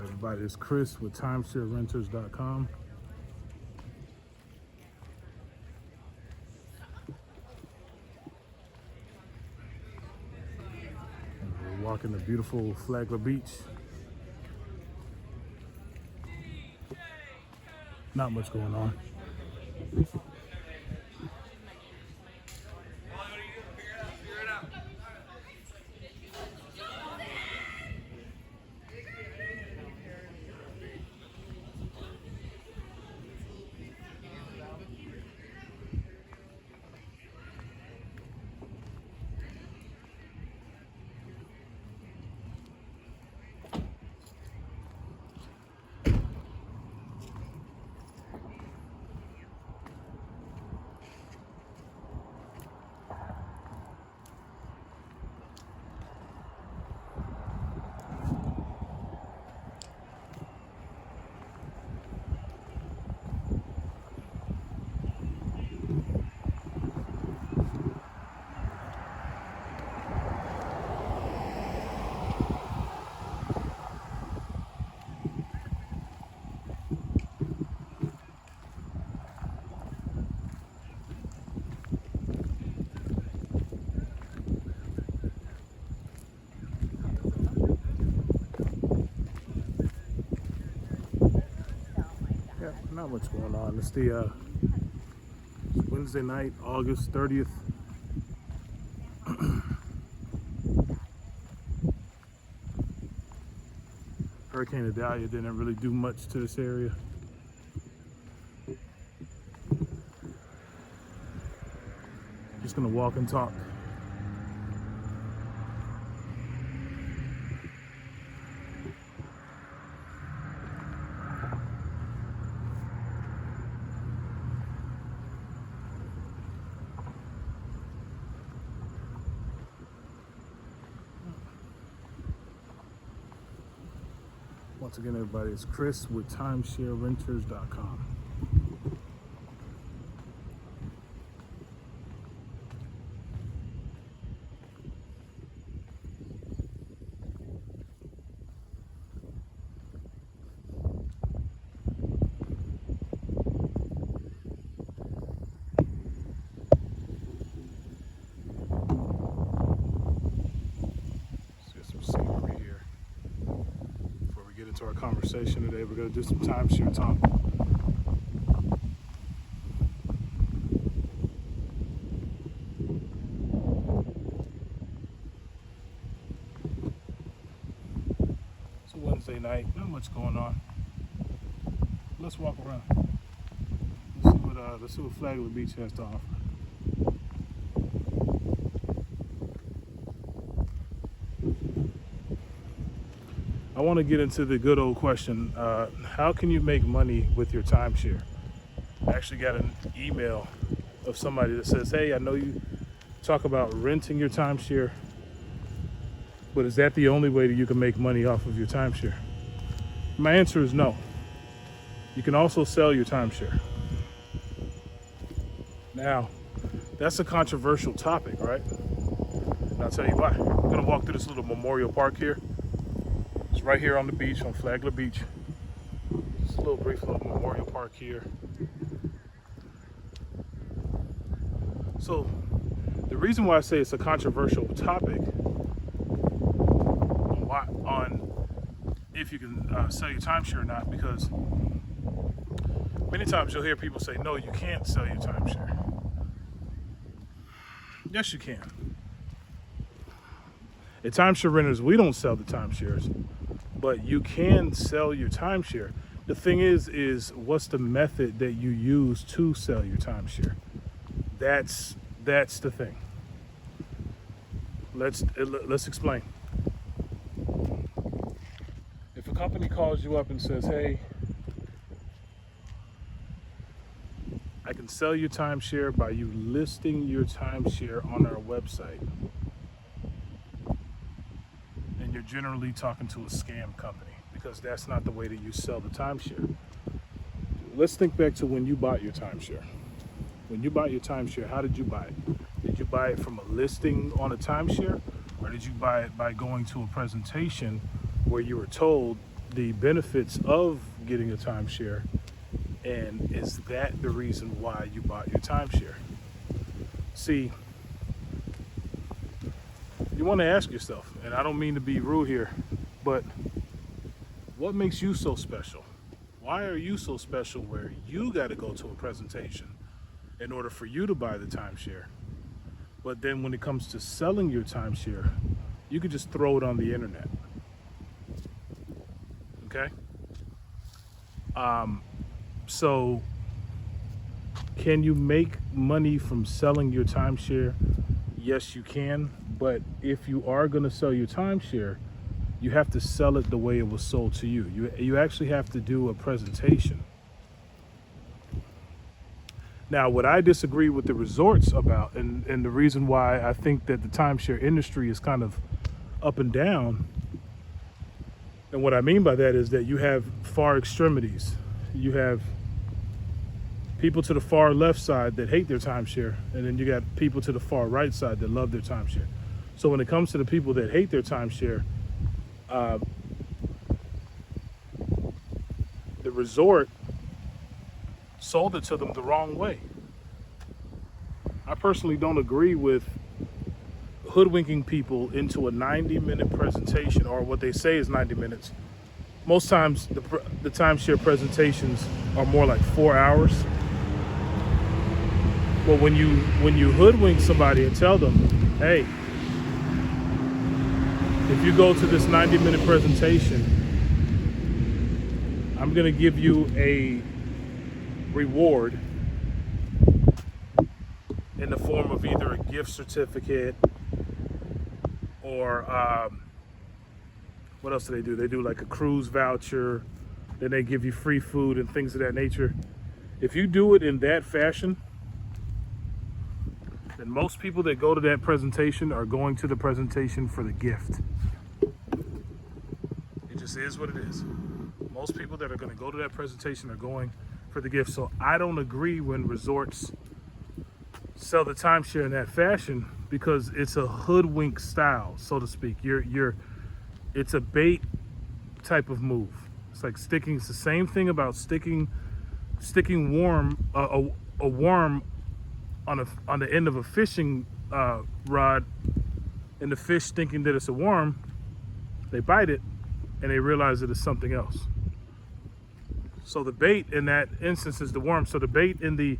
Everybody, it's Chris with TimeshareRenters.com. We're walking the beautiful Flagler Beach. Not much going on. Not much going on. It's the Wednesday night, August 30th. Hurricane Idalia didn't really do much to this area. Just gonna walk and talk. Once again, everybody, it's Chris with TimeshareRenters.com. Let's get some scenery here. Before we get into our conversation today, we're going to do some timeshare talk. It's a Wednesday night, not much going on. Let's walk around. Let's see what Flagler Beach has to offer. I want to get into the good old question, how can you make money with your timeshare? I actually got an email of somebody that says, hey, I know you talk about renting your timeshare, but is that the only way that you can make money off of your timeshare? My answer is no. You can also sell your timeshare. Now, that's a controversial topic, right? And I'll tell you why. I'm going to walk through this little memorial park here. It's right here on the beach, on Flagler Beach. Just a little brief little memorial park here. So, the reason why I say it's a controversial topic on if you can sell your timeshare or not, because many times you'll hear people say, no, you can't sell your timeshare. Yes, you can. At Timeshare Renters, we don't sell the timeshares, but you can sell your timeshare. The thing is what's the method that you use to sell your timeshare? That's the thing. Let's explain. If a company calls you up and says, hey, I can sell your timeshare by you listing your timeshare on our website, and you're generally talking to a scam company, because that's not the way that you sell the timeshare. Let's think back to when you bought your timeshare. When you bought your timeshare, how did you buy it? Did you buy it from a listing on a timeshare, or did you buy it by going to a presentation where you were told the benefits of getting a timeshare, and is that the reason why you bought your timeshare? See, you want to ask yourself, and I don't mean to be rude here, but what makes you so special? Why are you so special where you got to go to a presentation in order for you to buy the timeshare? But then when it comes to selling your timeshare, you could just throw it on the internet. Okay? So can you make money from selling your timeshare? Yes, you can. But if you are going to sell your timeshare, you have to sell it the way it was sold to you. You actually have to do a presentation. Now, what I disagree with the resorts about, and the reason why I think that the timeshare industry is kind of up and down, and what I mean by that is that you have far extremities. You have people to the far left side that hate their timeshare, and then you got people to the far right side that love their timeshare. So when it comes to the people that hate their timeshare, the resort sold it to them the wrong way. I personally don't agree with hoodwinking people into a 90-minute presentation, or what they say is 90 minutes. Most times the timeshare presentations are more like 4 hours. But when you hoodwink somebody and tell them, hey, if you go to this 90-minute presentation, I'm going to give you a reward in the form of either a gift certificate or what else do they do? They do like a cruise voucher, then they give you free food and things of that nature. If you do it in that fashion, then most people that go to that presentation are going to the presentation for the gift. It just is what it is. Most people that are going to go to that presentation are going for the gift. So I don't agree when resorts sell the timeshare in that fashion, because it's a hoodwink style, so to speak. It's a bait type of move. It's like sticking. It's the same thing about sticking a worm on the end of a fishing rod, and the fish, thinking that it's a worm, they bite it and they realize that it's something else. So the bait in that instance is the worm. So the bait in the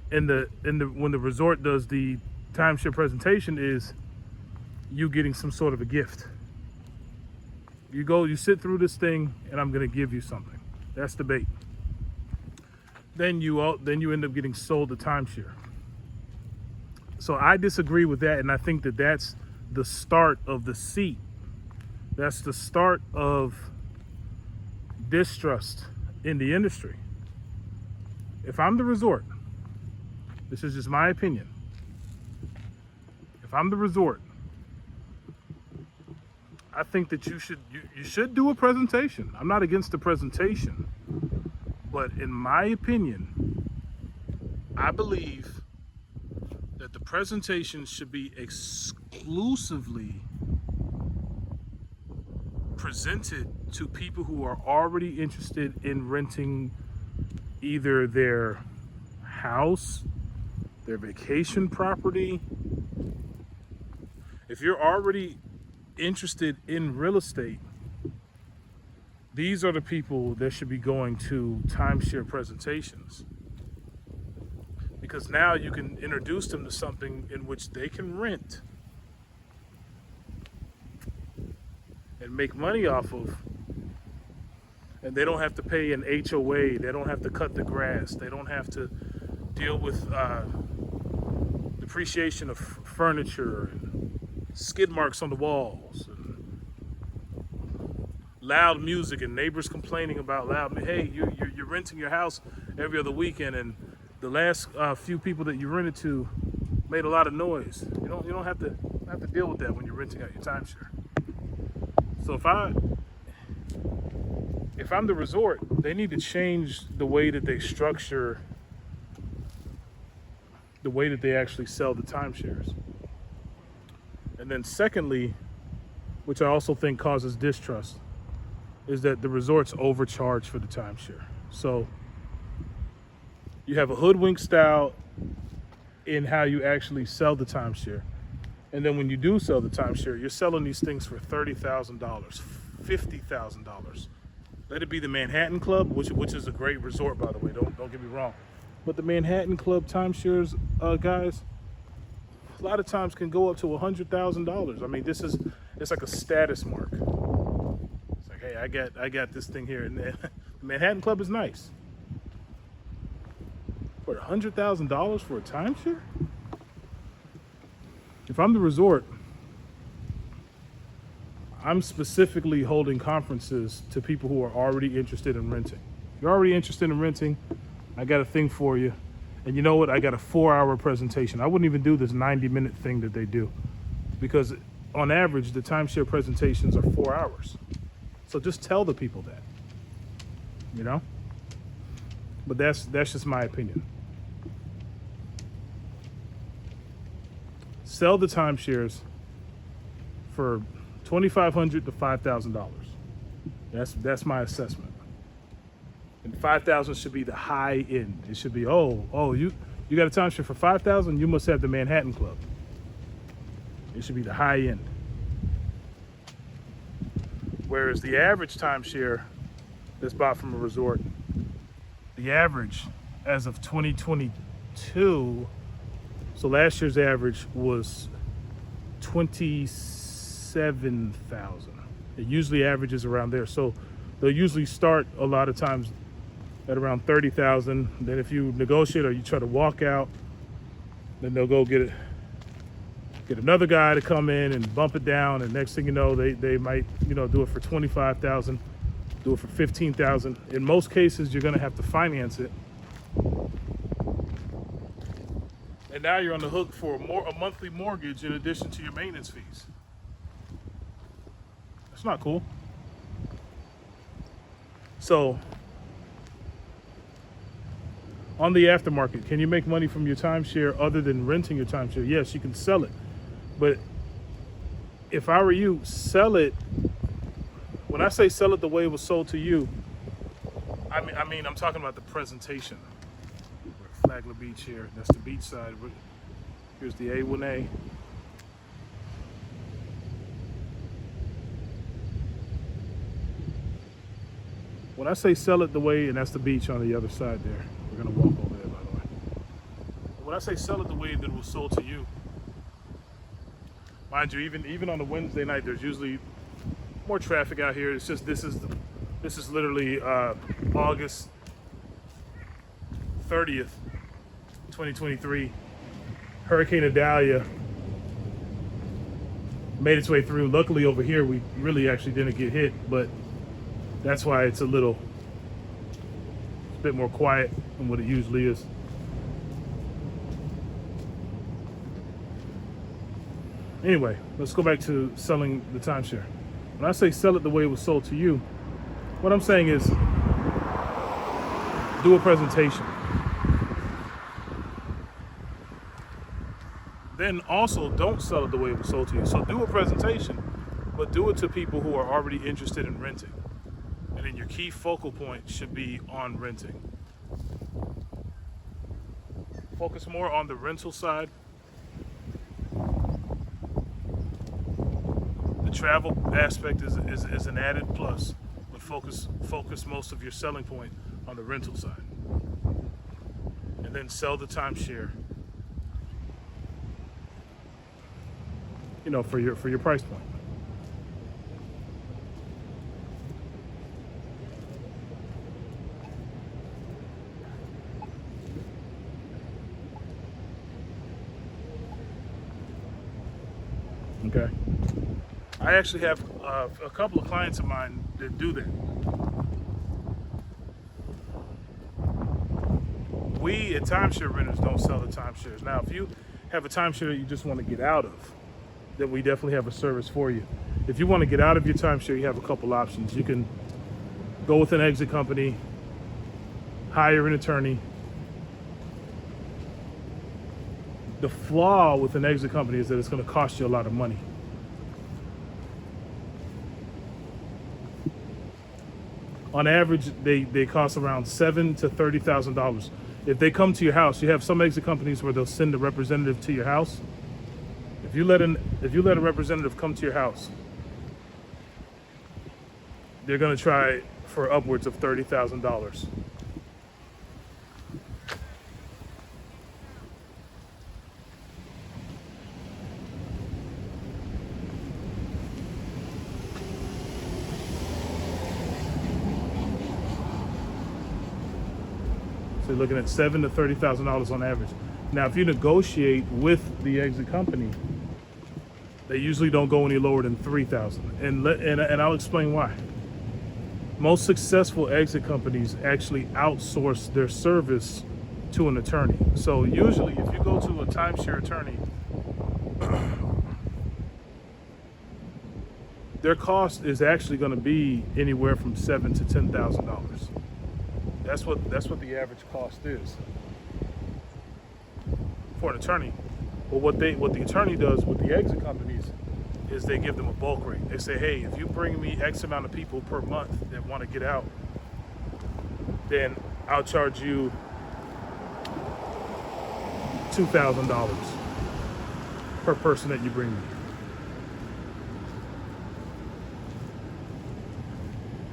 when the resort does the timeshare presentation is you getting some sort of a gift. You sit through this thing, and I'm going to give you something. That's the bait. Then you end up getting sold the timeshare. So I disagree with that, and I think that that's the start of the seat. That's the start of distrust in the industry. If I'm the resort, this is just my opinion. If I'm the resort, I think that you should do a presentation. I'm not against the presentation, but in my opinion, I believe that the presentation should be exclusively presented to people who are already interested in renting either their house, their vacation property. If you're already interested in real estate, these are the people that should be going to timeshare presentations, because now you can introduce them to something in which they can rent and make money off of, and they don't have to pay an HOA, they don't have to cut the grass, they don't have to deal with depreciation of furniture and skid marks on the walls and loud music and neighbors complaining about loud. Hey, you're renting your house every other weekend, and the last few people that you rented to made a lot of noise. You don't have to deal with that when you're renting out your timeshare. So if I'm the resort, they need to change the way that they structure the way that they actually sell the timeshares. And then secondly, which I also think causes distrust, is that the resorts overcharge for the timeshare. So you have a hoodwink style in how you actually sell the timeshare. And then when you do sell the timeshare, you're selling these things for $30,000, $50,000. Let it be the Manhattan Club, which is a great resort, by the way. Don't get me wrong. But the Manhattan Club timeshares, guys, a lot of times can go up to $100,000. I mean, it's like a status mark. It's like, hey, I got this thing here, and the Manhattan Club is nice. For $100,000 for a timeshare? If I'm the resort, I'm specifically holding conferences to people who are already interested in renting. If you're already interested in renting, I got a thing for you. And you know what? I got a 4-hour presentation. I wouldn't even do this 90-minute thing that they do, because on average, the timeshare presentations are 4 hours. So just tell the people that, you know? But that's just my opinion. Sell the timeshares for $2,500 to $5,000. That's my assessment. And $5,000 should be the high end. It should be, you got a timeshare for $5,000, you must have the Manhattan Club. It should be the high end. Whereas the average timeshare that's bought from a resort, the average as of 2022, so last year's average was 27,000. It usually averages around there. So they'll usually start a lot of times at around 30,000. Then if you negotiate or you try to walk out, then they'll go get another guy to come in and bump it down. And next thing you know, they might, do it for 25,000, do it for 15,000. In most cases, you're gonna have to finance it. And now you're on the hook for a monthly mortgage in addition to your maintenance fees. That's not cool. So, on the aftermarket, can you make money from your timeshare other than renting your timeshare? Yes, you can sell it. But if I were you, sell it. When I say sell it the way it was sold to you, I mean I'm talking about the presentation. Flagler Beach here. That's the beach side. Here's the A1A. When I say sell it the way, and that's the beach on the other side there. We're gonna walk over there, by the way. When I say sell it the way that it was sold to you, mind you, even on a Wednesday night, there's usually more traffic out here. It's just this is literally August 30th. 2023, Hurricane Idalia made its way through. Luckily over here, we really actually didn't get hit, but that's why it's a bit more quiet than what it usually is. Anyway, let's go back to selling the timeshare. When I say sell it the way it was sold to you, what I'm saying is do a presentation. Then also don't sell it the way it was sold to you. So do a presentation, but do it to people who are already interested in renting. And then your key focal point should be on renting. Focus more on the rental side. The travel aspect is an added plus, but focus most of your selling point on the rental side. And then sell the timeshare, for your price point. Okay. I actually have a couple of clients of mine that do that. We at timeshare renters don't sell the timeshares. Now, if you have a timeshare that you just want to get out of, then we definitely have a service for you. If you want to get out of your timeshare, you have a couple options. You can go with an exit company, hire an attorney. The flaw with an exit company is that it's going to cost you a lot of money. On average, they cost around $7,000 to $30,000. If they come to your house, you have some exit companies where they'll send a representative to your house. If you let a representative come to your house, they're gonna try for upwards of $30,000. So you're looking at $7,000 to $30,000 on average. Now, if you negotiate with the exit company, they usually don't go any lower than $3,000, and I'll explain why. Most successful exit companies actually outsource their service to an attorney. So usually, if you go to a timeshare attorney, their cost is actually going to be anywhere from $7,000 to $10,000. That's what the average cost is for an attorney. But what the attorney does with the exit companies is they give them a bulk rate. They say, hey, if you bring me X amount of people per month that want to get out, then I'll charge you $2,000 per person that you bring me.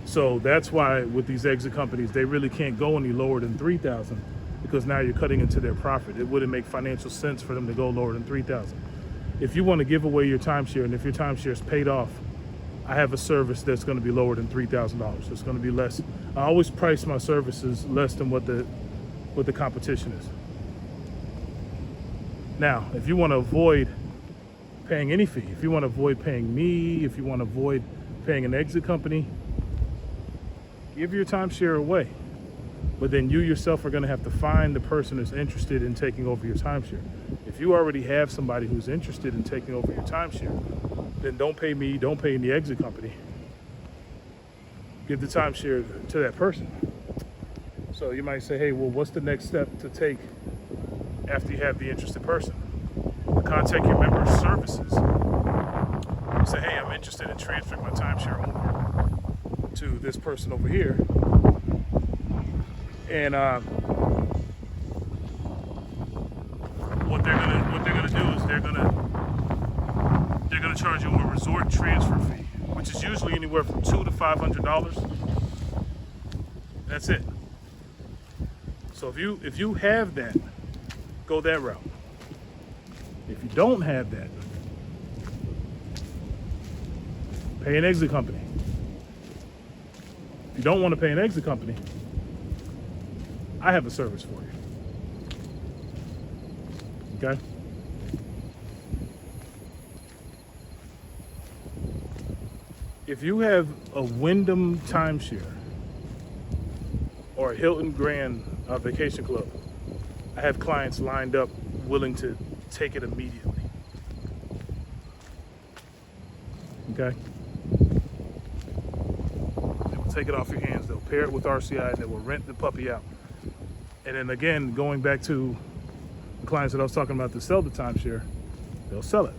So that's why with these exit companies, they really can't go any lower than $3,000 because now you're cutting into their profit. It wouldn't make financial sense for them to go lower than $3,000. If you want to give away your timeshare, and if your timeshare is paid off, I have a service that's going to be lower than $3,000. It's going to be less. I always price my services less than what the competition is. Now, if you want to avoid paying any fee, if you want to avoid paying me, if you want to avoid paying an exit company, give your timeshare away. But then you yourself are going to have to find the person who's interested in taking over your timeshare. If you already have somebody who's interested in taking over your timeshare, then don't pay me, don't pay any exit company. Give the timeshare to that person. So you might say, hey, well, what's the next step to take after you have the interested person? Contact your member services. You say, hey, I'm interested in transferring my timeshare over to this person over here. And what they're gonna do is they're gonna charge you a resort transfer fee, which is usually anywhere from $200 to $500. That's it. So if you have that, go that route. If you don't have that, pay an exit company. If you don't want to pay an exit company, I have a service for you. Okay? If you have a Wyndham timeshare or a Hilton Grand Vacation Club, I have clients lined up willing to take it immediately. Okay? They will take it off your hands. They'll pair it with RCI and they will rent the puppy out. And then again, going back to the clients that I was talking about to sell the timeshare, they'll sell it.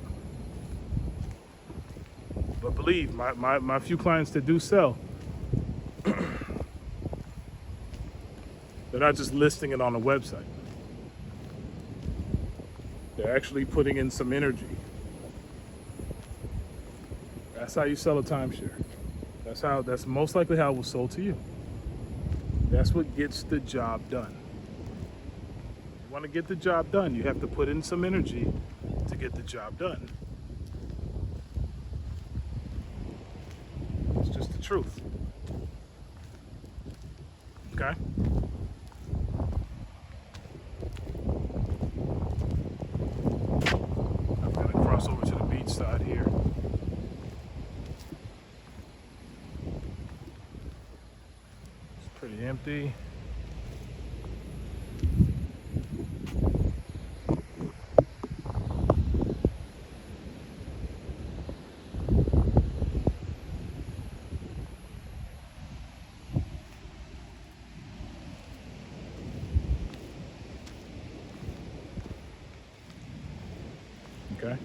But believe, my few clients that do sell, they're not just listing it on a website. They're actually putting in some energy. That's how you sell a timeshare. That's most likely how it was sold to you. That's what gets the job done. You want to get the job done, you have to put in some energy to get the job done. It's just the truth. Okay? I'm going to cross over to the beach side here. It's pretty empty. Okay.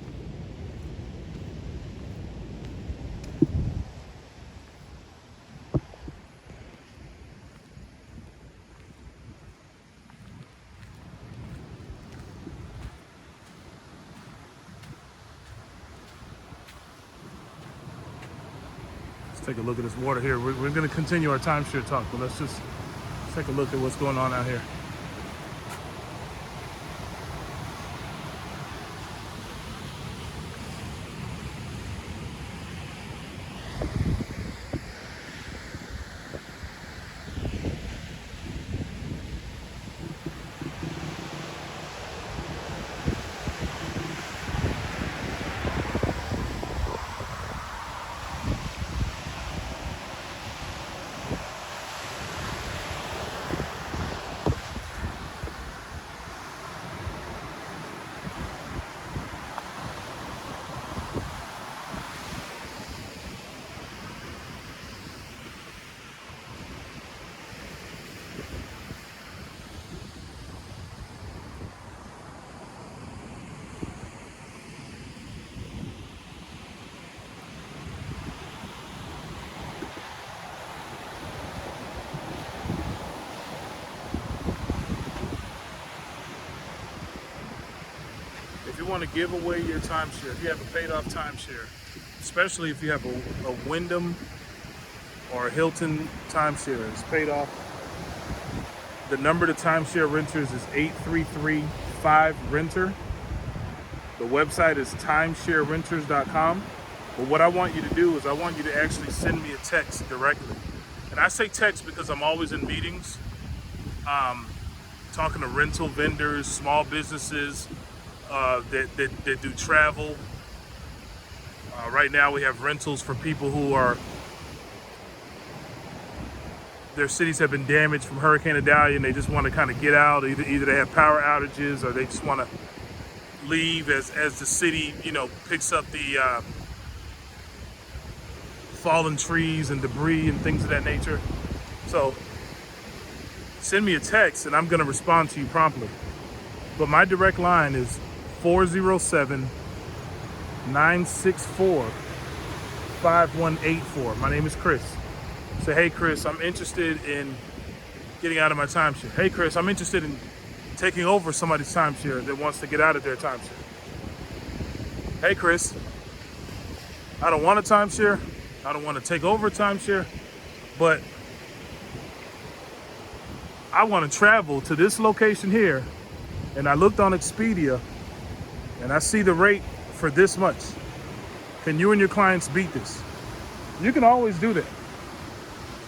take a look at this water here. We're going to continue our timeshare talk, but let's just take a look at what's going on out here. If you want to give away your timeshare, if you have a paid off timeshare, especially if you have a Wyndham or a Hilton timeshare, it's paid off. The number to timeshare renters is 833-5-RENTER. The website is timesharerenters.com. But what I want you to do is I want you to actually send me a text directly. And I say text because I'm always in meetings, talking to rental vendors, small businesses, that do travel. Right now we have rentals for people who their cities have been damaged from Hurricane Idalia and they just want to kind of get out. Either they have power outages or they just want to leave as the city, picks up the fallen trees and debris and things of that nature. So send me a text and I'm going to respond to you promptly. But my direct line is 407-964-5184. My name is Chris. Say, hey Chris, I'm interested in getting out of my timeshare. Hey Chris, I'm interested in taking over somebody's timeshare that wants to get out of their timeshare. Hey Chris, I don't want a timeshare. I don't want to take over a timeshare, but I want to travel to this location here, and I looked on Expedia and I see the rate for this much. Can you and your clients beat this? You can always do that.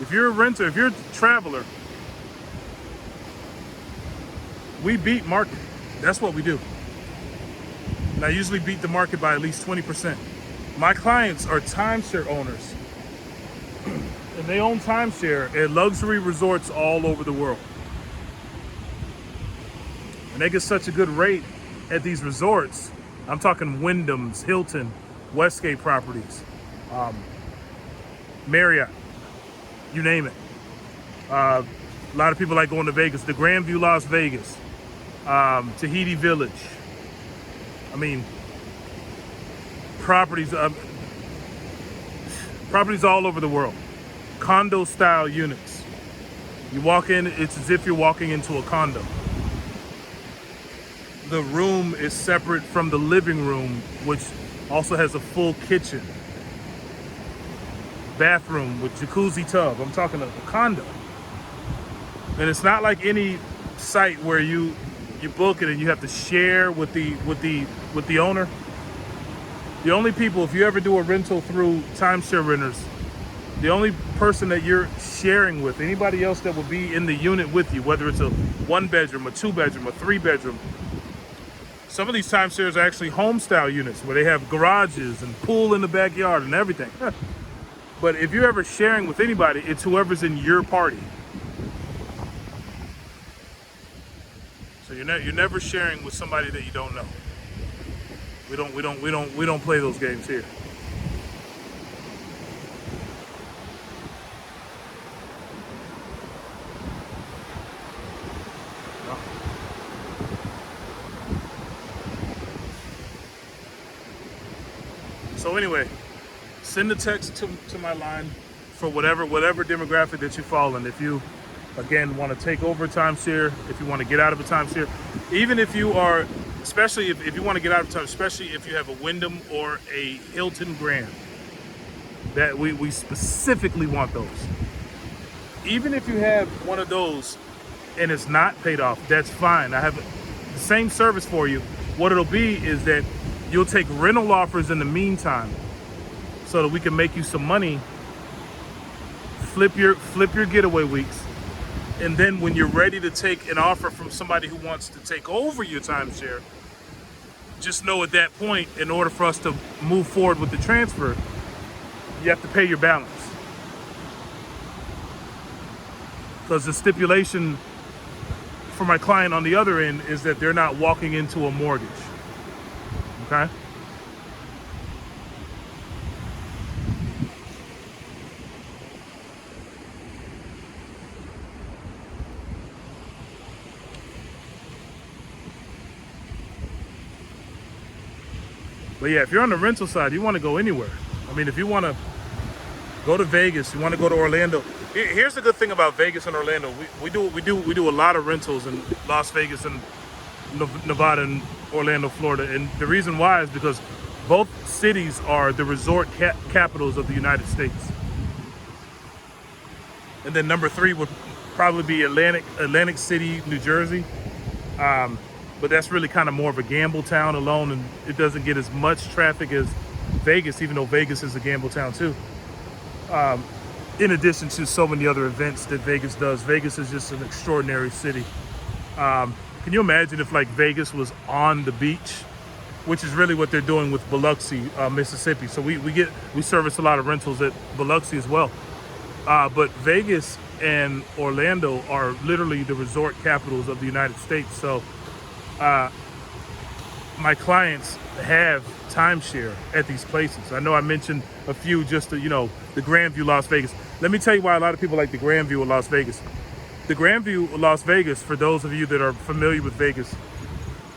If you're a renter, if you're a traveler, we beat market. That's what we do. And I usually beat the market by at least 20%. My clients are timeshare owners. And they own timeshare at luxury resorts all over the world. And they get such a good rate at these resorts. I'm talking Wyndham's, Hilton, Westgate properties, Marriott, you name it. A lot of people like going to Vegas, the Grandview Las Vegas, Tahiti Village. I mean, properties all over the world. Condo style units. You walk in, it's as if you're walking into a condo. The room is separate from the living room, which also has a full kitchen. Bathroom with jacuzzi tub. I'm talking a condo. And it's not like any site where you book it and you have to share with the owner. The only people, if you ever do a rental through timeshare renters, the only person that you're sharing with, anybody else that will be in the unit with you, whether it's a 1-bedroom, a 2-bedroom, a 3-bedroom. Some of these timeshares are actually home style units where they have garages and pool in the backyard and everything. But if you're ever sharing with anybody, it's whoever's in your party. So you're never sharing with somebody that you don't know. We don't play those games here. So anyway, send a text to my line for whatever demographic that you fall in. If you, again, want to take over a timeshare, if you want to get out of a timeshare, even if you are, especially if you want to get out of time, especially if you have a Wyndham or a Hilton Grand. That we specifically want those. Even if you have one of those and it's not paid off, that's fine. I have the same service for you. What it'll be is that you'll take rental offers in the meantime so that we can make you some money, flip your getaway weeks, and then when you're ready to take an offer from somebody who wants to take over your timeshare, just know at that point, in order for us to move forward with the transfer, you have to pay your balance. Because the stipulation for my client on the other end is that they're not walking into a mortgage. Okay? But yeah, if you're on the rental side, you want to go anywhere. I mean, if you want to go to Vegas, you want to go to Orlando. Here's the good thing about Vegas and Orlando. We do a lot of rentals in Las Vegas and Nevada and Orlando, Florida. And the reason why is because both cities are the resort capitals of the United States. And then number 3 would probably be Atlantic City, New Jersey. But that's really kind of more of a gamble town alone, and it doesn't get as much traffic as Vegas, even though Vegas is a gamble town too. In addition to so many other events that Vegas does. Vegas is just an extraordinary city. Can you imagine if like Vegas was on the beach, which is really what they're doing with Biloxi, Mississippi. So we service a lot of rentals at Biloxi as well. But Vegas and Orlando are literally the resort capitals of the United States. So my clients have timeshare at these places. I know I mentioned a few, just to, the Grandview Las Vegas. Let me tell you why a lot of people like the Grandview of Las Vegas. The Grandview of Las Vegas, for those of you that are familiar with Vegas,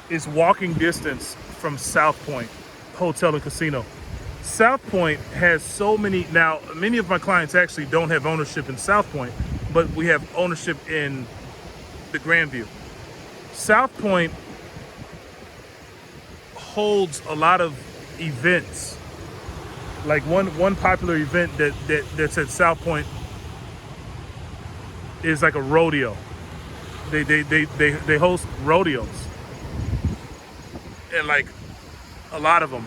is walking distance from South Point Hotel and Casino. South Point has so many, now many of my clients actually don't have ownership in South Point, but we have ownership in the Grandview. South Point holds a lot of events. Like one popular event that's at South Point is like a rodeo. They host rodeos, and like a lot of them.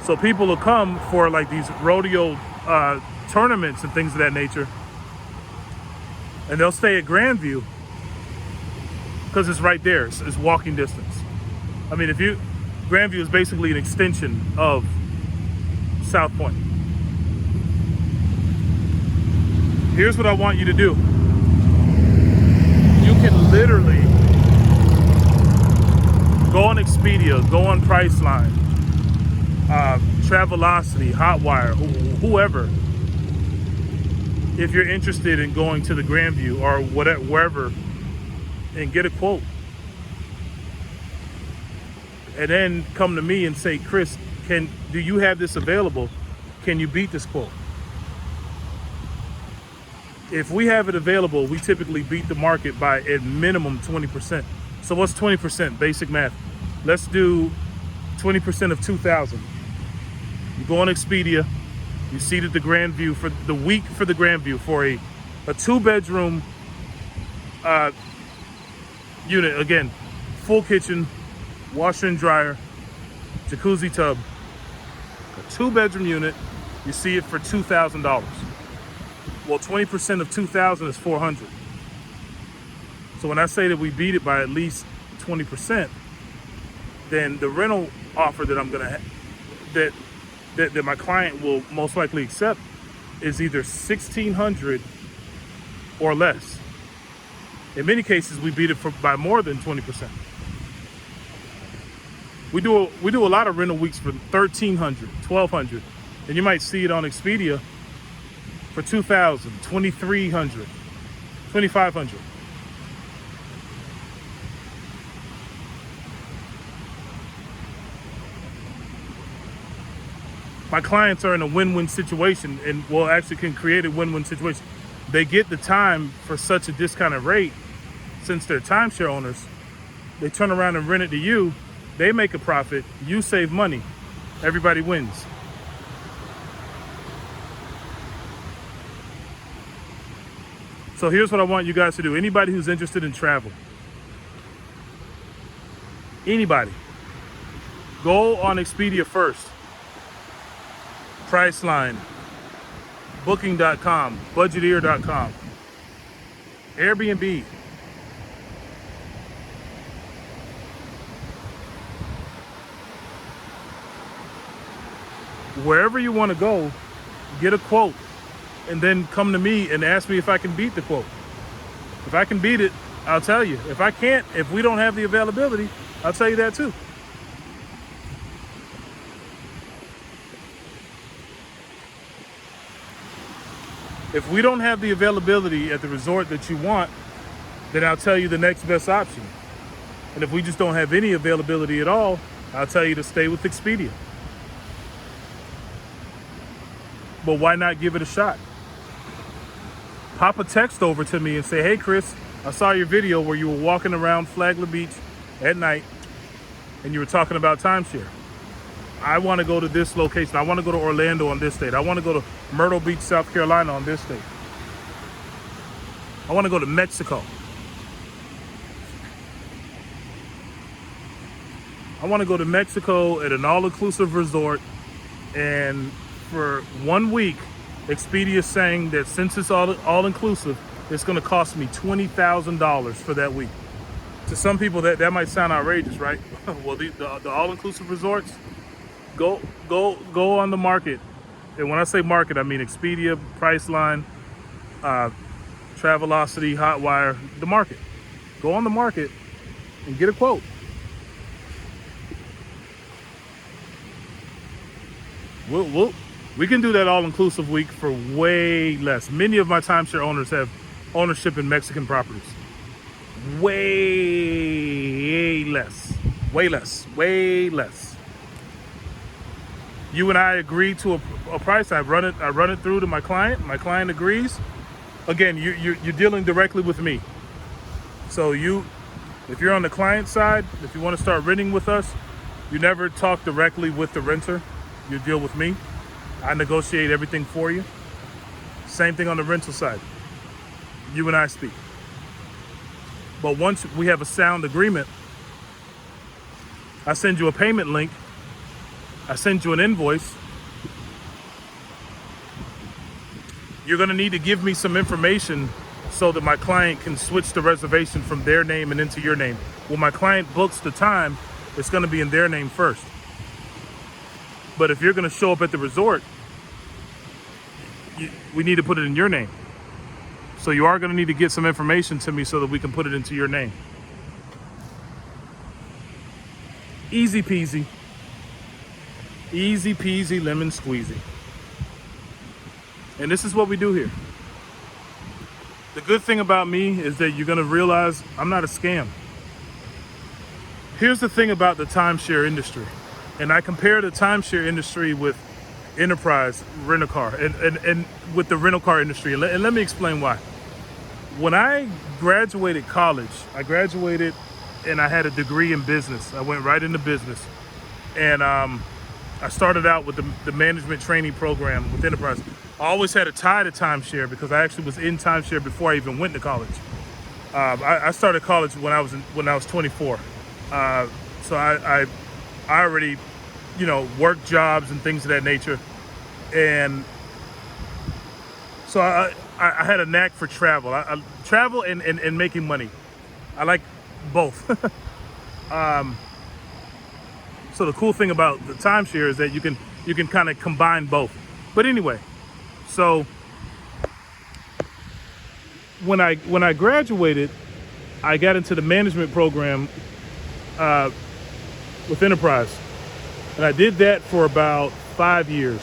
So people will come for like these rodeo tournaments and things of that nature, and they'll stay at Grandview because it's right there. It's walking distance. I mean, Grandview is basically an extension of South Point. Here's what I want you to do. You can literally go on Expedia, go on Priceline, Travelocity, Hotwire, whoever. If you're interested in going to the Grandview or wherever, and get a quote. And then come to me and say, Chris, do you have this available? Can you beat this quote? If we have it available, we typically beat the market by at minimum 20%. So what's 20%? Basic math. Let's do 20% of 2,000. You go on Expedia, you see that the Grandview for the week for the Grandview for a 2-bedroom unit, again, full kitchen, washer and dryer, jacuzzi tub, a 2-bedroom unit, you see it for $2,000. Well, 20% of 2,000 is 400. So when I say that we beat it by at least 20%, then the rental offer that I'm gonna that my client will most likely accept is either 1,600 or less. In many cases, we beat it by more than 20%. We do a lot of rental weeks for 1,300, 1,200, and you might see it on Expedia for 2,000, 2,300, 2,500. My clients are in a win-win situation, and well, actually can create a win-win situation. They get the time for such a discounted rate. Since they're timeshare owners, they turn around and rent it to you. They make a profit, you save money, everybody wins. So here's what I want you guys to do. Anybody who's interested in travel, anybody, go on Expedia first, Priceline, Booking.com, Budgeteer.com, Airbnb. Wherever you want to go, get a quote, and then come to me and ask me if I can beat the quote. If I can beat it, I'll tell you. If I can't, if we don't have the availability, I'll tell you that too. If we don't have the availability at the resort that you want, then I'll tell you the next best option. And if we just don't have any availability at all, I'll tell you to stay with Expedia. But why not give it a shot? Pop a text over to me and say, hey Chris, I saw your video where you were walking around Flagler Beach at night and you were talking about timeshare. I want to go to this location. I want to go to Orlando on this date. I want to go to Myrtle Beach, South Carolina on this date. I want to go to Mexico. I want to go to Mexico at an all-inclusive resort, and for 1 week, Expedia is saying that since it's all-inclusive, it's going to cost me $20,000 for that week. To some people, that might sound outrageous, right? Well, the all-inclusive resorts, go on the market. And when I say market, I mean Expedia, Priceline, Travelocity, Hotwire, the market. Go on the market and get a quote. We can do that all-inclusive week for way less. Many of my timeshare owners have ownership in Mexican properties. Way less. You and I agree to a price. I run it through to my client. My client agrees. Again, you're dealing directly with me. So if you're on the client side, if you want to start renting with us, you never talk directly with the renter. You deal with me. I negotiate everything for you. Same thing on the rental side. You and I speak. But once we have a sound agreement, I send you a payment link. I send you an invoice. You're going to need to give me some information so that my client can switch the reservation from their name and into your name. When my client books the time, it's going to be in their name first. But if you're going to show up at the resort, we need to put it in your name. So you are going to need to get some information to me so that we can put it into your name. Easy peasy. Easy peasy lemon squeezy. And this is what we do here. The good thing about me is that you're going to realize I'm not a scam. Here's the thing about the timeshare industry. And I compare the timeshare industry with enterprise rent-a-car and with the rental car industry. And let me explain why. When I graduated college, I had a degree in business. I went right into business. And I started out with the management training program with enterprise. I always had a tie to timeshare because I actually was in timeshare before I even went to college. I started college when I was 24. So I already, worked jobs and things of that nature. And so I had a knack for travel. I travel and making money. I like both. So the cool thing about the timeshare is that you can kind of combine both. But anyway, so when I graduated, I got into the management program with Enterprise, and I did that for about 5 years.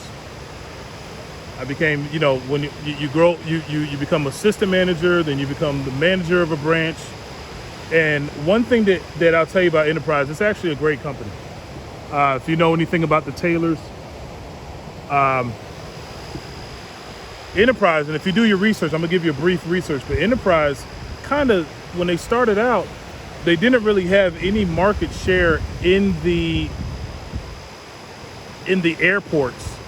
I became, when you grow, you become assistant manager, then you become the manager of a branch. And one thing that I'll tell you about Enterprise, it's actually a great company. If you know anything about the Taylors, Enterprise, and if you do your research, I'm gonna give you a brief research, but Enterprise kind of, when they started out, they didn't really have any market share in the airports.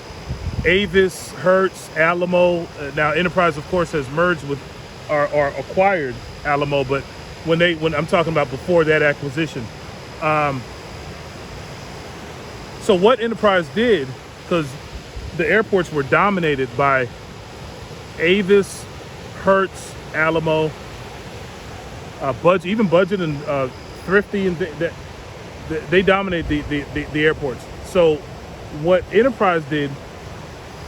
Avis, Hertz, Alamo. Now Enterprise, of course, has merged with or acquired Alamo, but when I'm talking about before that acquisition. So what Enterprise did, because the airports were dominated by Avis, Hertz, Alamo, Budget and Thrifty, and they dominate the airports. So what Enterprise did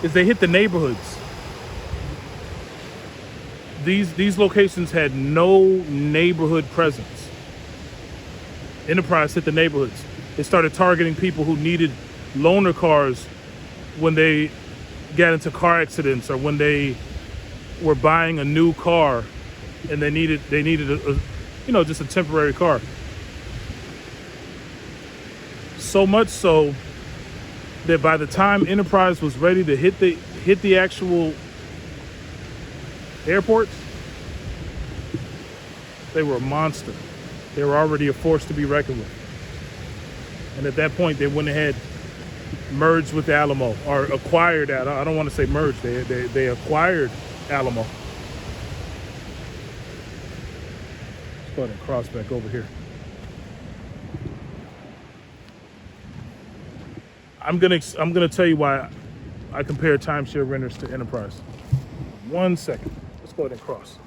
is they hit the neighborhoods. These locations had no neighborhood presence. Enterprise hit the neighborhoods. They started targeting people who needed loaner cars when they got into car accidents, or when they were buying a new car and they needed a just a temporary car. So much so that by the time Enterprise was ready to hit the actual airports, they were a monster. They were already a force to be reckoned with. And at that point, they went ahead, merged with Alamo, or acquired Alamo. I don't want to say merged. They acquired Alamo. Let's go ahead and cross back over here. I'm gonna tell you why I compare timeshare renters to Enterprise. 1 second. Let's go ahead and cross.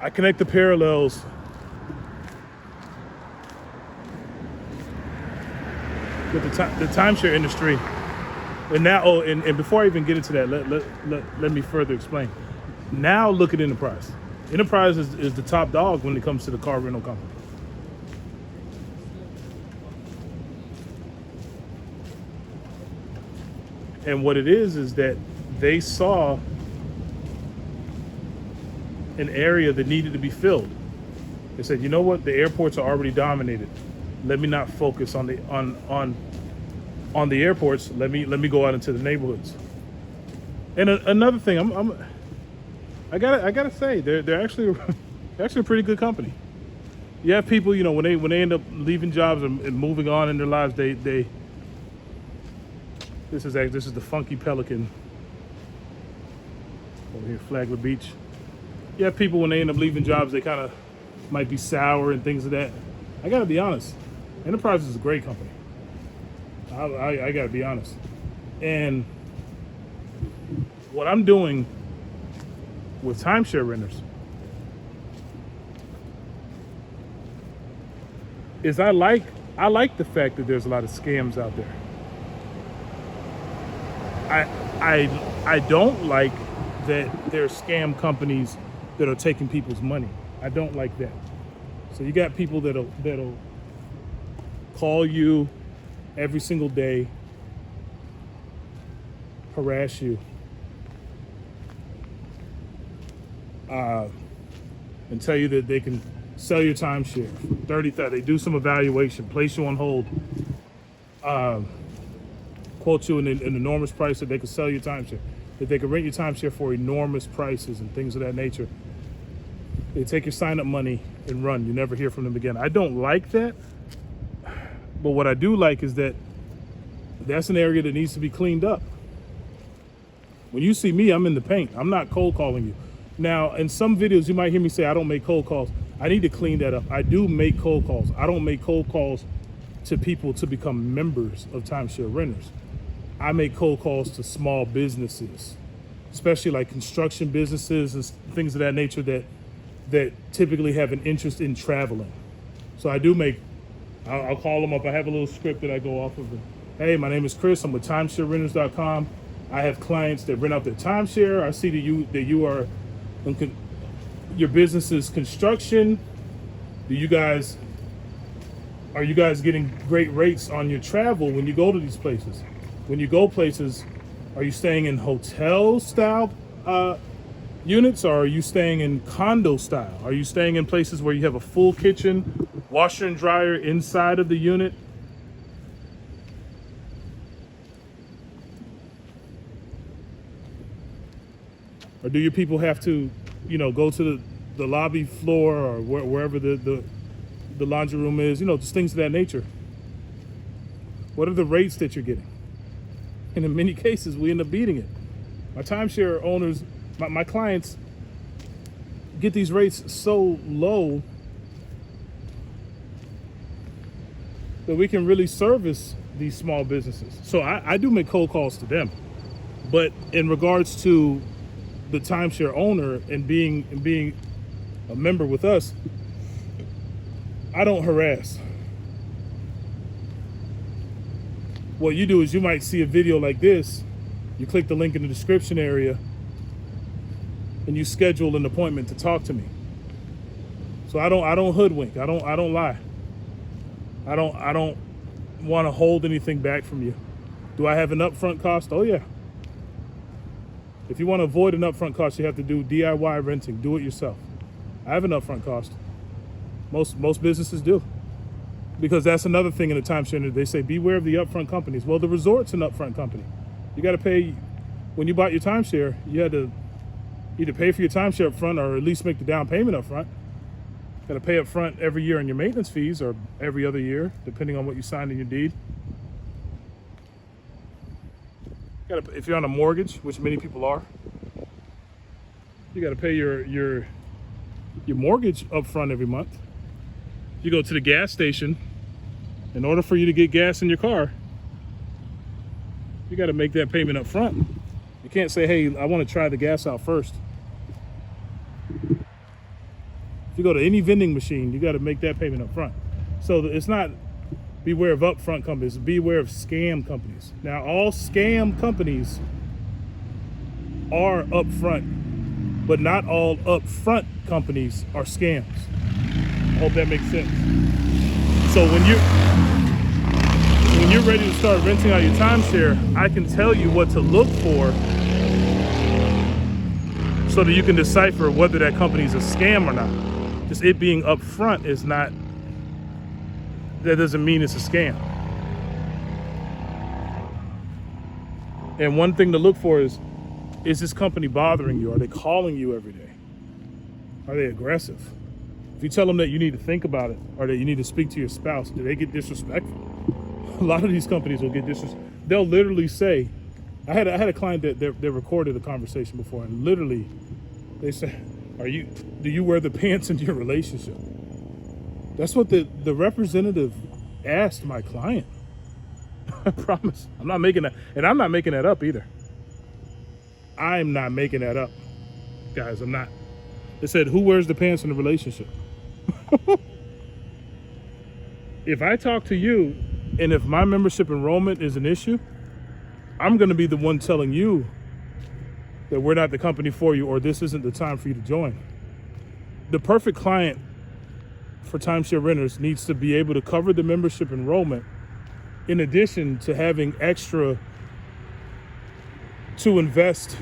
I connect the parallels with the timeshare industry, and now, and before I even get into that, let me further explain. Now look at Enterprise. Enterprise is the top dog when it comes to the car rental company. And what it is that they saw an area that needed to be filled. They said, you know what, the airports are already dominated. Let me not focus on the airports. Let me go out into the neighborhoods. And another thing, I gotta say, they're actually a pretty good company. You have people, when they end up leaving jobs and moving on in their lives, this is the Funky Pelican over here, Flagler Beach. You have people, when they end up leaving jobs, they kind of might be sour and things of that. I gotta be honest, Enterprise is a great company. I gotta be honest. And what I'm doing with timeshare renters is I like the fact that there's a lot of scams out there. I don't like that there's scam companies that are taking people's money. I don't like that. So you got people that'll call you every single day, harass you, and tell you that they can sell your timeshare for $30,000. They do some evaluation, place you on hold, quote you an enormous price that they could sell your timeshare, that they could rent your timeshare for enormous prices and things of that nature. They take your sign-up money and run. You never hear from them again. I don't like that, but what I do like is that that's an area that needs to be cleaned up. When you see me, I'm in the paint. I'm not cold calling you. Now, in some videos, you might hear me say I don't make cold calls. I need to clean that up. I do make cold calls. I don't make cold calls to people to become members of timeshare renters. I make cold calls to small businesses, especially like construction businesses and things of that nature that typically have an interest in traveling. So I do I'll call them up. I have a little script that I go off of. Hey, my name is Chris. I'm with timesharerenters.com. I have clients that rent out their timeshare. I see that you are, your business is construction. Are you guys getting great rates on your travel when you go to these places? When you go places, are you staying in hotel style units, or are you staying in condo style? Are you staying in places where you have a full kitchen, washer and dryer inside of the unit? Or do your people have to, go to the lobby floor or wherever the laundry room is, just things of that nature? What are the rates that you're getting? And in many cases, we end up beating it. My timeshare owners, my clients get these rates so low that we can really service these small businesses. So I do make cold calls to them. But in regards to the timeshare owner and being a member with us, I don't harass. What you do is you might see a video like this, you click the link in the description area, and you schedule an appointment to talk to me. So I don't hoodwink. I don't lie. I don't want to hold anything back from you. Do I have an upfront cost? Oh yeah. If you want to avoid an upfront cost, you have to do DIY renting, do it yourself. I have an upfront cost. Most businesses do. Because that's another thing in the timeshare industry. They say, beware of the upfront companies. Well, the resort's an upfront company. You got to pay, when you bought your timeshare, you had to either pay for your timeshare up front or at least make the down payment up front. Got to pay up front every year on your maintenance fees or every other year, depending on what you signed in your deed. If you're on a mortgage, which many people are, you got to pay your mortgage up front every month. You go to the gas station, in order for you to get gas in your car, you got to make that payment up front. You can't say, hey, I want to try the gas out first. If you go to any vending machine, you got to make that payment up front. So it's not beware of upfront companies, beware of scam companies. Now, all scam companies are upfront, but not all upfront companies are scams. I hope that makes sense. So when you're ready to start renting out your timeshare, I can tell you what to look for so that you can decipher whether that company is a scam or not. Just it being upfront is not, that doesn't mean it's a scam. And one thing to look for is this company bothering you? Are they calling you every day? Are they aggressive? If you tell them that you need to think about it or that you need to speak to your spouse, do they get disrespectful? A lot of these companies will get disrespectful. They'll literally say, I had a client that recorded a conversation before, and literally they say, do you wear the pants in your relationship? That's what the representative asked my client. I promise. I'm not making that, and I'm not making that up either. I'm not making that up, guys. I'm not. They said, who wears the pants in the relationship? If I talk to you, and if my membership enrollment is an issue, I'm going to be the one telling you that we're not the company for you, or this isn't the time for you to join. The perfect client for timeshare renters needs to be able to cover the membership enrollment in addition to having extra to invest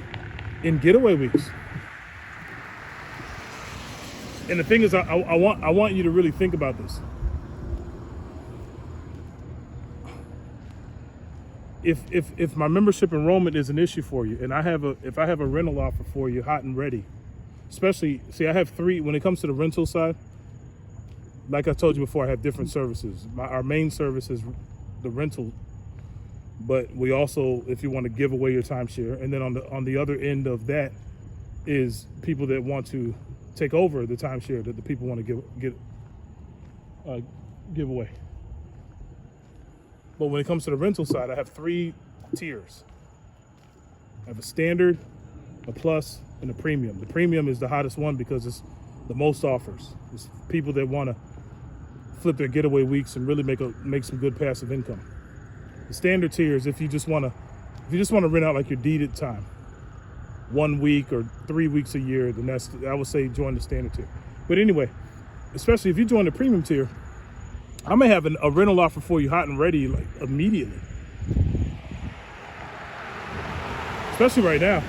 in getaway weeks. And the thing is, I want you to really think about this. If my membership enrollment is an issue for you, and if I have a rental offer for you hot and ready, especially, see, I have three. When it comes to the rental side, like I told you before, I have different services. Our main service is the rental, but we also, if you want to give away your timeshare, and then on the other end of that is people that want to take over the timeshare that the people want to give away. But when it comes to the rental side, I have three tiers. I have a standard, a plus, and a premium. The premium is the hottest one because it's the most offers. It's people that want to flip their getaway weeks and really make some good passive income. The standard tier is if you just want to rent out like your deeded time, 1 week or 3 weeks a year, then I would say join the standard tier. But anyway, especially if you join the premium tier, I may have a rental offer for you hot and ready like immediately. Especially right now.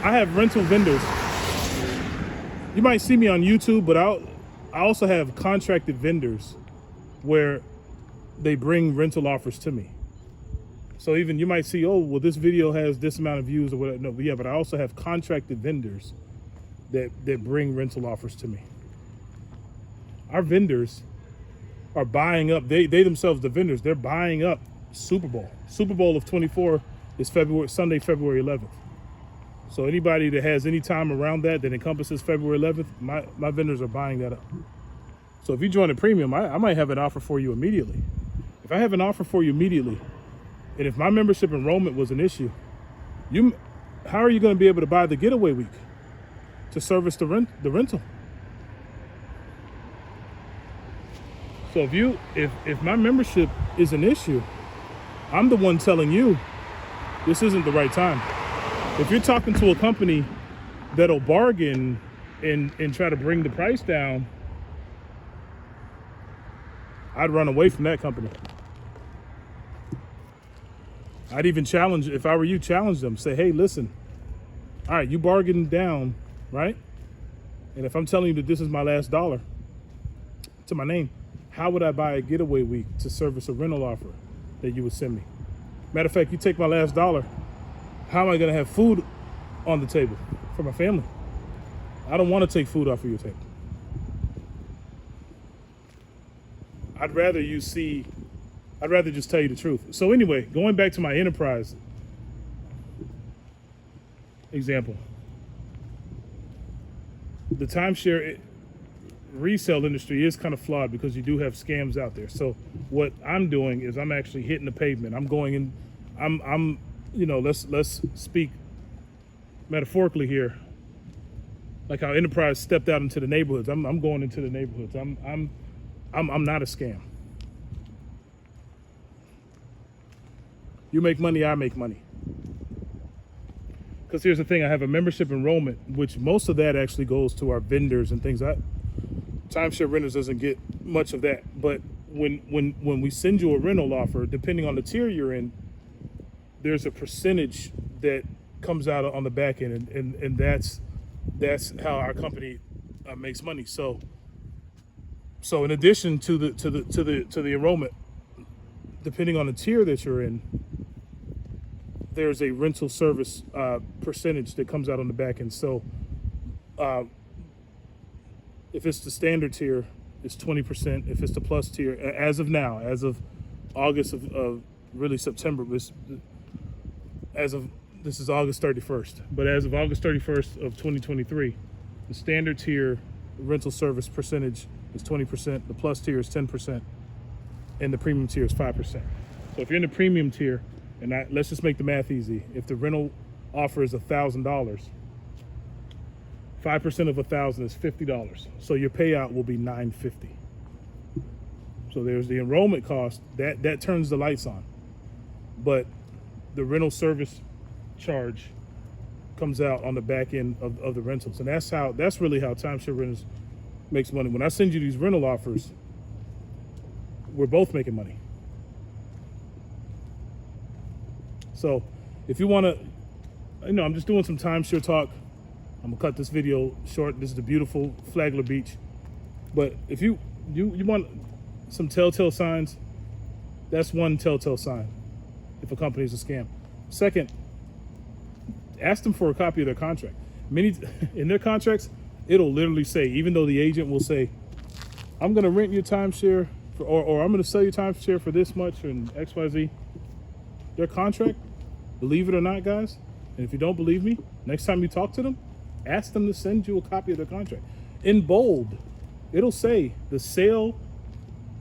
I have rental vendors. You might see me on YouTube, but I also have contracted vendors where they bring rental offers to me. So even you might see, oh, well, this video has this amount of views or whatever. No, but yeah, but I also have contracted vendors that bring rental offers to me. Our vendors are buying up, they themselves, the vendors, they're buying up Super Bowl. Super Bowl of 24 is Sunday, February 11th. So anybody that has any time around that encompasses February 11th, my vendors are buying that up. So if you join a premium, I might have an offer for you immediately. If I have an offer for you immediately, and if my membership enrollment was an issue, how are you going to be able to buy the getaway week to service the rental? So if my membership is an issue, I'm the one telling you this isn't the right time. If you're talking to a company that'll bargain and try to bring the price down, I'd run away from that company. I'd even challenge, if I were you, challenge them. Say, hey, listen, all right, you bargained down, right? And if I'm telling you that this is my last dollar to my name, how would I buy a getaway week to service a rental offer that you would send me? Matter of fact, you take my last dollar, how am I gonna have food on the table for my family? I don't wanna take food off of your table. I'd rather just tell you the truth. So anyway, going back to my enterprise example, the timeshare resale industry is kind of flawed because you do have scams out there. So what I'm doing is I'm actually hitting the pavement. I'm going in, I'm let's speak metaphorically here, like how enterprise stepped out into the neighborhoods. I'm going into the neighborhoods. I'm not a scam. You make money, I make money. Because here's the thing, I have a membership enrollment, which most of that actually goes to our vendors and things. Timeshare renters doesn't get much of that. But when we send you a rental offer, depending on the tier you're in, there's a percentage that comes out on the back end, and that's how our company makes money. So in addition to the enrollment, depending on the tier that you're in, there's a rental service percentage that comes out on the back end. So if it's the standard tier, it's 20%. If it's the plus tier, as of now, as of August of really September, this is August 31st, but as of August 31st of 2023, the standard tier rental service percentage is 20%, the plus tier is 10%, and the premium tier is 5%. So if you're in the premium tier, and let's just make the math easy. If the rental offer is $1,000, 5% of $1,000 is $50. So your payout will be $950. So there's the enrollment cost that turns the lights on, but the rental service charge comes out on the back end of the rentals, and that's really how timeshare renters makes money. When I send you these rental offers, we're both making money. So if you want to, I'm just doing some timeshare talk. I'm gonna cut this video short. This is the beautiful Flagler Beach. But if you want some telltale signs, that's one telltale sign if a company is a scam. Second, ask them for a copy of their contract. In their contracts, it'll literally say, even though the agent will say, I'm gonna rent your timeshare or I'm gonna sell your timeshare for this much and XYZ, their contract, believe it or not, guys, and if you don't believe me, next time you talk to them, ask them to send you a copy of their contract. In bold, it'll say the sale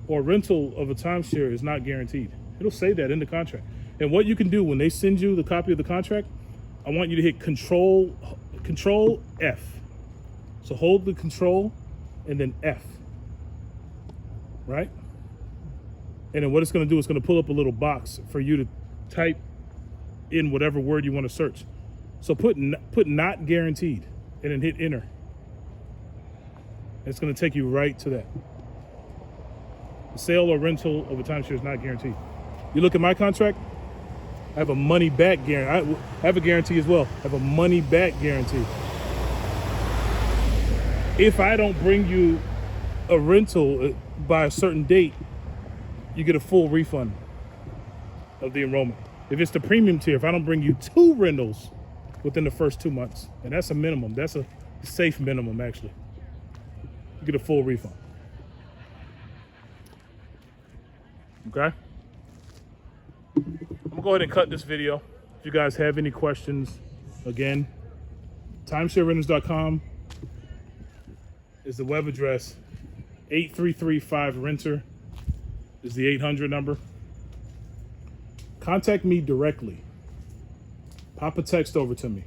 or rental of a timeshare is not guaranteed. It'll say that in the contract. And what you can do when they send you the copy of the contract, I want you to hit Control F. So hold the Control and then F, right? And then what it's gonna do is gonna pull up a little box for you to type in whatever word you want to search. So put not guaranteed and then hit enter. It's going to take you right to that. The sale or rental of a timeshare is not guaranteed. You look at my contract, I have a money back guarantee. I have a guarantee as well. I have a money back guarantee. If I don't bring you a rental by a certain date, you get a full refund of the enrollment. If it's the premium tier, if I don't bring you 2 rentals within the first 2 months, and that's a minimum, that's a safe minimum actually, you get a full refund. Okay? I'm gonna go ahead and cut this video. If you guys have any questions, again, timesharerenters.com is the web address. 8335-RENTER is the 800 number. Contact me directly. Pop a text over to me.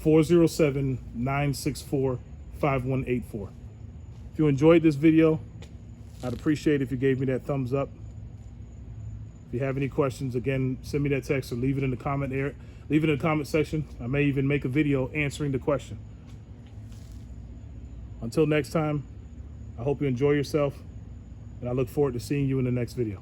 407-964-5184. If you enjoyed this video, I'd appreciate if you gave me that thumbs up. If you have any questions, again, send me that text or leave it in the comment area. Leave it in the comment section. I may even make a video answering the question. Until next time, I hope you enjoy yourself, and I look forward to seeing you in the next video.